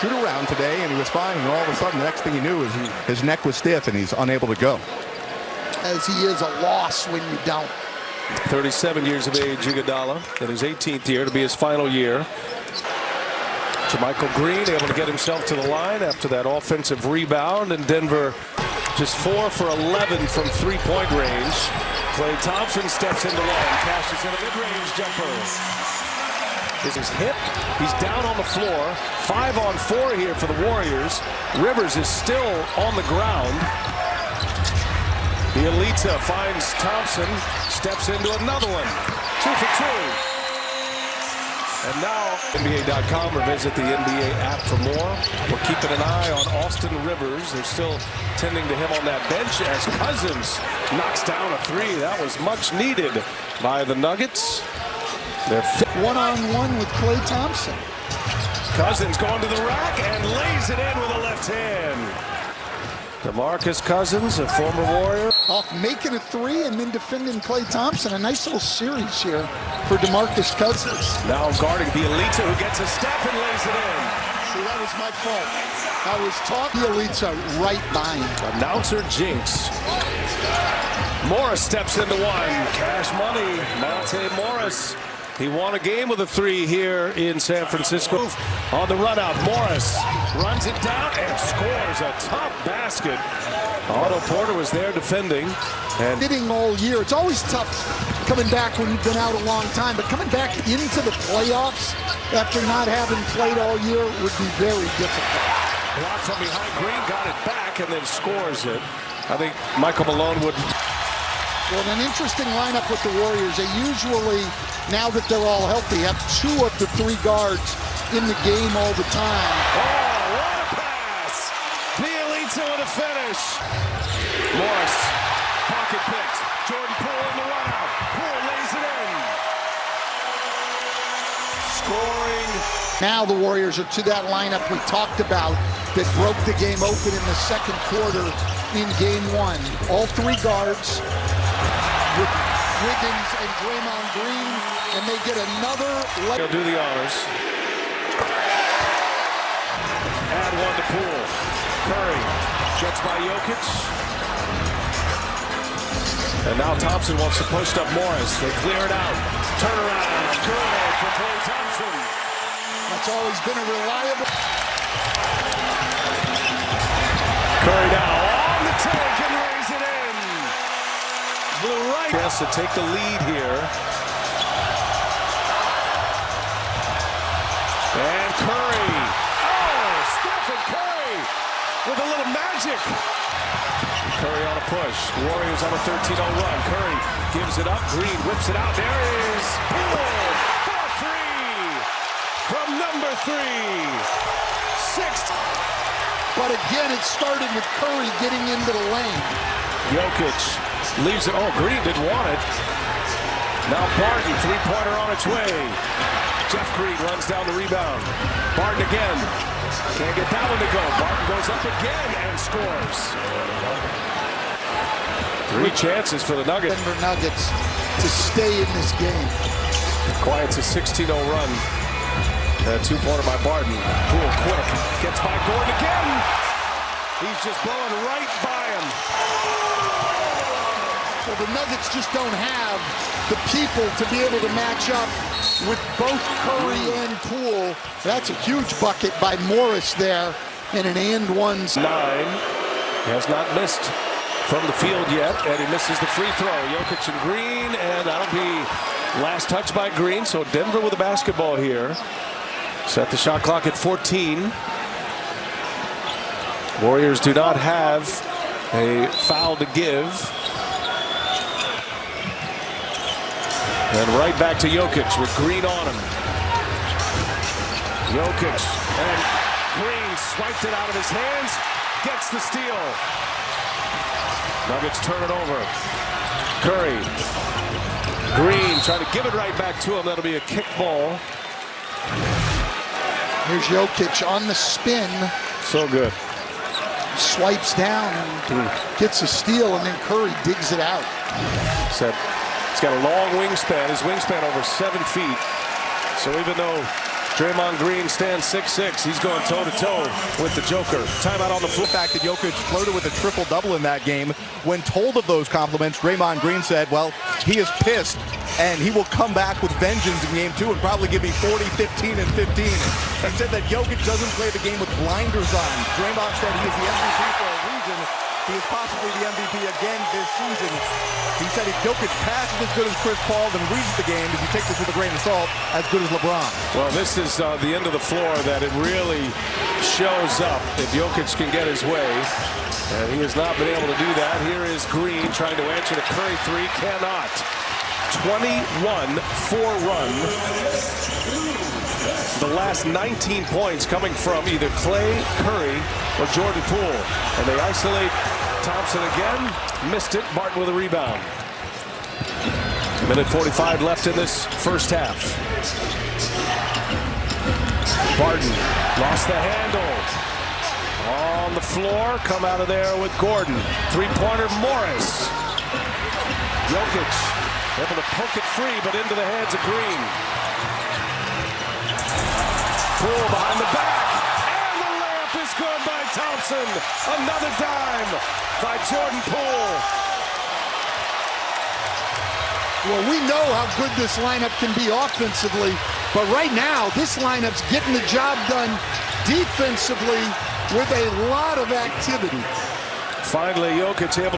shoot around today, and he was fine. And all of a sudden, the next thing he knew is his neck was stiff, and he's unable to go. As he is a loss when you don't. 37 years of age, Iguodala, in his 18th year to be his final year. JaMychal Green able to get himself to the line after that offensive rebound, and Denver just 4 for 11 from three-point range. Klay Thompson steps into one, cashes in a mid-range jumper. This is hit. He's down on the floor. 5 on 4 here for the Warriors. Rivers is still on the ground. The Elita finds Thompson, steps into another one. 2 for 2. And now, NBA.com or visit the NBA app for more. We're keeping an eye on Austin Rivers. They're still tending to him on that bench as Cousins knocks down a 3. That was much needed by the Nuggets. They're one-on-one with Klay Thompson. Cousins going to the rack and lays it in with a left hand. DeMarcus Cousins, a former Warrior. Off making a 3 and then defending Klay Thompson. A nice little series here for DeMarcus Cousins. Now guarding the Elita, who gets a step and lays it in. See, that was my fault. I was taught the Elita right by him. Announcer jinx. Morris steps into one. Cash money. Monte Morris. He won a game with a 3 here in San Francisco. On the run out, Morris runs it down and scores a top basket. Otto Porter was there defending. And hitting all year. It's always tough coming back when you've been out a long time, but coming back into the playoffs after not having played all year would be very difficult. Block from behind, Green got it back and then scores it. I think Michael Malone would. Well, an interesting lineup with the Warriors. They usually, now that they're all healthy, have 2 of the 3 guards in the game all the time. Oh, what a pass! The Elita with a finish. Morris, pocket picked. Jordan Poole in the run out. Poole lays it in. Scoring. Now the Warriors are to that lineup we talked about that broke the game open in the second quarter in game 1. All 3 guards with Wiggins and Draymond Green, and they get another. He'll do the honors. Add one to Poole. Curry gets by Jokic. And now Thompson wants to push up Morris. They clear it out. Turn around. Good for Klay Thompson. That's always been a reliable. Curry now on the take and lays it in. Blue right. Yes, to take the lead here. And Curry. Oh, Stephen Curry with a little magic. Curry on a push. Warriors on a 13-0 run. Curry gives it up. Green whips it out. There is Poole for 3 from number 3. 6th. But again, it started with Curry getting into the lane. Jokic leaves it. Oh, Green didn't want it. Now Barton, 3-pointer on its way. Jeff Green runs down the rebound. Barton again. Can't get that one to go. Barton goes up again and scores. 3 chances for the Nuggets. Denver Nuggets to stay in this game. Quiets a 16-0 run. That 2-pointer by Barton. Poole quick. Gets by Gordon again. He's just blowing right by him. Well, the Nuggets just don't have the people to be able to match up with both Curry and Poole. That's a huge bucket by Morris there, and an and ones. 9. He has not missed from the field yet, and he misses the free throw. Jokic and Green, and that'll be last touch by Green. So Denver with the basketball here. Set the shot clock at 14. Warriors do not have a foul to give. And right back to Jokic with Green on him. Jokic and Green swiped it out of his hands. Gets the steal. Nuggets turn it over. Curry. Green trying to give it right back to him. That'll be a kick ball. Here's Jokic on the spin. So good. Swipes down and gets a steal, and then Curry digs it out. He's got a long wingspan. His wingspan over 7 feet. So even though Draymond Green stands 6'6". He's going toe-to-toe with the Joker. Timeout on the floor. The fact that Jokic flirted with a triple-double in that game, when told of those compliments, Draymond Green said, well, he is pissed, and he will come back with vengeance in game 2 and probably give me 40, 15, and 15. He said that Jokic doesn't play the game with blinders on. Draymond said he is the MVP for a reason. He is possibly the MVP again this season. He said Jokic passes as good as Chris Paul and reads the game, if you take this with a grain of salt, as good as LeBron. Well, this is the end of the floor that it really shows up if Jokic can get his way. And he has not been able to do that. Here is Green trying to answer the Curry three. Cannot. 21-4 run. The last 19 points coming from either Clay, Curry, or Jordan Poole. And they isolate Thompson again. Missed it. Barton with a rebound. Minute 45 left in this first half. Barton lost the handle. On the floor, come out of there with Gordon. Three-pointer Morris. Jokic able to poke it free, but into the hands of Green. Poole behind the back. And the layup is good by Thompson. Another dime by Jordan Poole. Well, we know how good this lineup can be offensively, but right now, this lineup's getting the job done defensively with a lot of activity. Finally, Jokic able